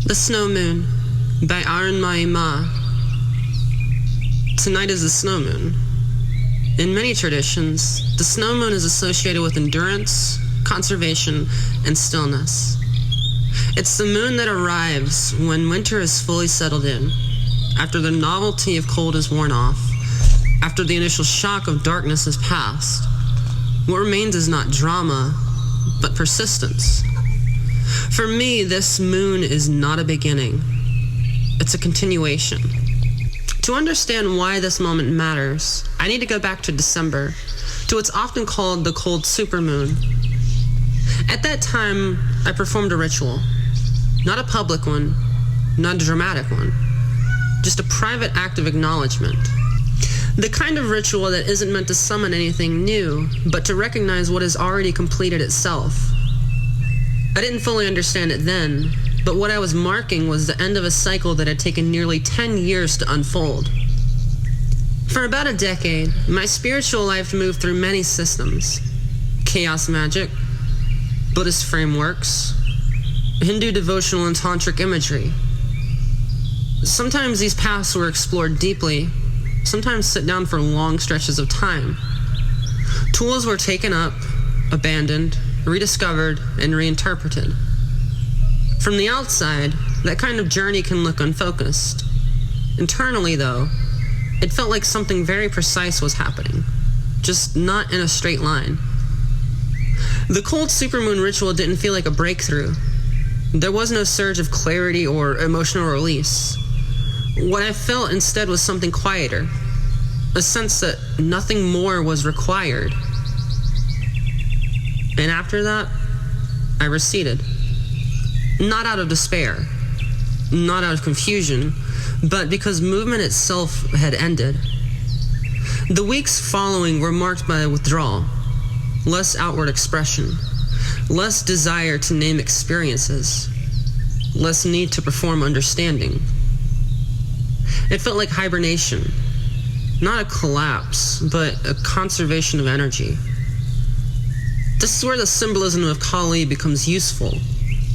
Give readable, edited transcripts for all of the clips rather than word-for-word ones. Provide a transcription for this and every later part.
The Snow Moon by Arunmai Ma. Tonight is the snow moon. In many traditions, the snow moon is associated with endurance, conservation, and stillness. It's the moon that arrives when winter is fully settled in, after the novelty of cold is worn off, after the initial shock of darkness has passed. What remains is not drama, but persistence. For me, this moon is not a beginning. It's a continuation. To understand why this moment matters, I need to go back to December, to what's often called the cold supermoon. At that time, I performed a ritual. Not a public one, not a dramatic one. Just a private act of acknowledgement. The kind of ritual that isn't meant to summon anything new, but to recognize what has already completed itself. I didn't fully understand it then, but what I was marking was the end of a cycle that had taken nearly 10 years to unfold. For about a decade, my spiritual life moved through many systems. Chaos magic, Buddhist frameworks, Hindu devotional and tantric imagery. Sometimes these paths were explored deeply, sometimes sit down for long stretches of time. Tools were taken up, abandoned, rediscovered, and reinterpreted. From the outside, that kind of journey can look unfocused. Internally, though, it felt like something very precise was happening, just not in a straight line. The cold supermoon ritual didn't feel like a breakthrough. There was no surge of clarity or emotional release. What I felt instead was something quieter, a sense that nothing more was required. And after that, I receded. Not out of despair, not out of confusion, but because movement itself had ended. The weeks following were marked by withdrawal, less outward expression, less desire to name experiences, less need to perform understanding. It felt like hibernation, not a collapse, but a conservation of energy. This is where the symbolism of Kali becomes useful,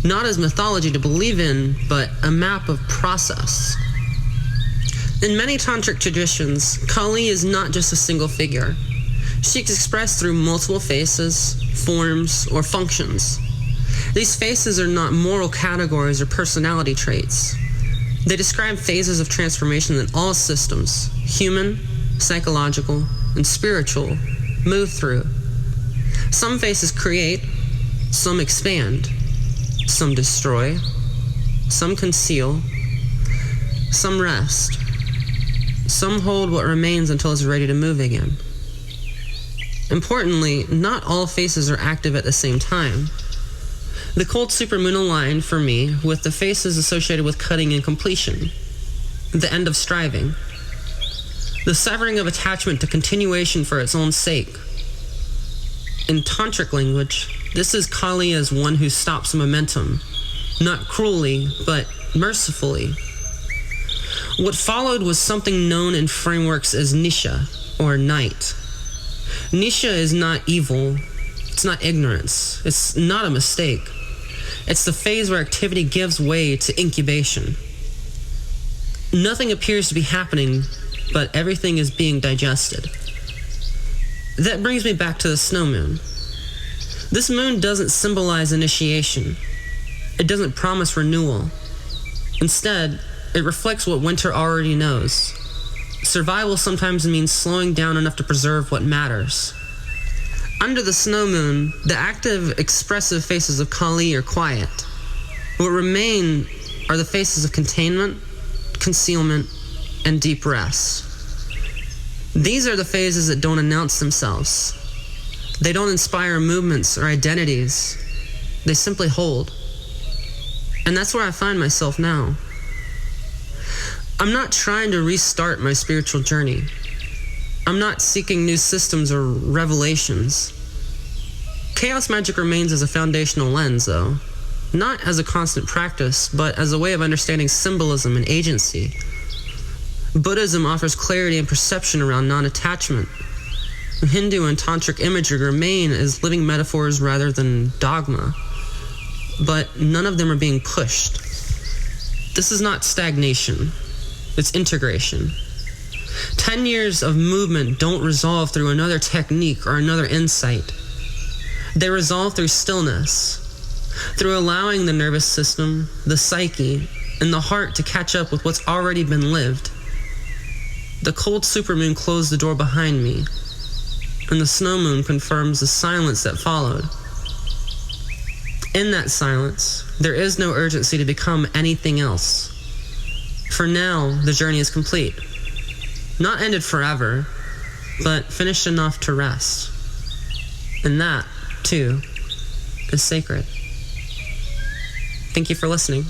not as mythology to believe in, but a map of process. In many tantric traditions, Kali is not just a single figure. She is expressed through multiple faces, forms, or functions. These faces are not moral categories or personality traits. They describe phases of transformation that all systems, human, psychological, and spiritual, move through. Some faces create, some expand, some destroy, some conceal, some rest, some hold what remains until it's ready to move again. Importantly, not all faces are active at the same time. The cold supermoon aligned for me with the faces associated with cutting and completion, the end of striving, the severing of attachment to continuation for its own sake. In tantric language, this is Kali as one who stops momentum, not cruelly, but mercifully. What followed was something known in frameworks as nisha, or night. Nisha is not evil, it's not ignorance, it's not a mistake. It's the phase where activity gives way to incubation. Nothing appears to be happening, but everything is being digested. That brings me back to the snow moon. This moon doesn't symbolize initiation. It doesn't promise renewal. Instead, it reflects what winter already knows. Survival sometimes means slowing down enough to preserve what matters. Under the snow moon, the active, expressive faces of Kali are quiet. What remain are the faces of containment, concealment, and deep rest. These are the phases that don't announce themselves. They don't inspire movements or identities. They simply hold. And that's where I find myself now. I'm not trying to restart my spiritual journey. I'm not seeking new systems or revelations. Chaos magic remains as a foundational lens, though. Not as a constant practice, but as a way of understanding symbolism and agency. Buddhism offers clarity and perception around non-attachment. Hindu and tantric imagery remain as living metaphors rather than dogma. But none of them are being pushed. This is not stagnation. It's integration. 10 years of movement don't resolve through another technique or another insight. They resolve through stillness, through allowing the nervous system, the psyche, and the heart to catch up with what's already been lived. The cold supermoon closed the door behind me, and the snow moon confirms the silence that followed. In that silence, there is no urgency to become anything else. For now, the journey is complete. Not ended forever, but finished enough to rest. And that, too, is sacred. Thank you for listening.